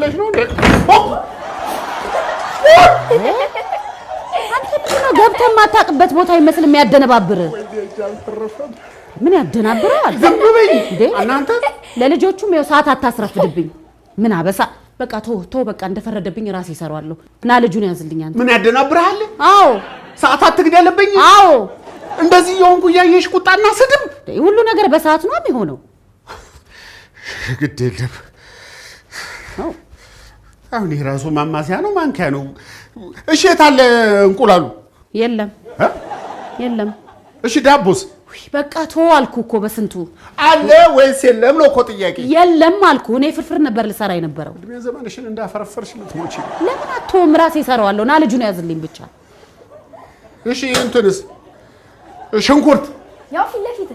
ብለሽ ነው እንዴ? አንተ ገብተህ የማታውቅበት ቦታ ይመስል የሚያደነባብር ምን ያደናብራል? ዝም በይ እንዴ እናንተ ለልጆቹም ይኸው ሰዓት አታስረፍድብኝ። ምን አበሳ በቃ ቶ በቃ እንደፈረደብኝ ራሴ እሰራዋለሁ። ና ልጁን ያዝልኝ አንተ። ምን ያደናብራል? አዎ ሰዓት አትግደልብኝ። አዎ እንደዚህ የሆንኩ ያየሽ ቁጣና ስድብ ሁሉ ነገር በሰዓት ነው የሚሆነው። ግድ የለም አሁን የራሱ ማማሲያ ነው ማንኪያ ነው። እሺ የታለ እንቁላሉ? የለም የለም። እሺ ዳቦስ? በቃ ቶ አልኩ እኮ በስንቱ አለ ወይስ የለም ነው እኮ ጥያቄ። የለም አልኩ። እኔ ፍርፍር ነበር ልሰራ የነበረው። እድሜ ዘመንሽን እንዳፈረፈርሽ ልትሞቺ። ለምን አትተውም? ራሴ እሰራዋለሁ። ና ልጁን ያዝልኝ ብቻ። እሺ እንትንስ ሽንኩርት ያው ፊት ለፊት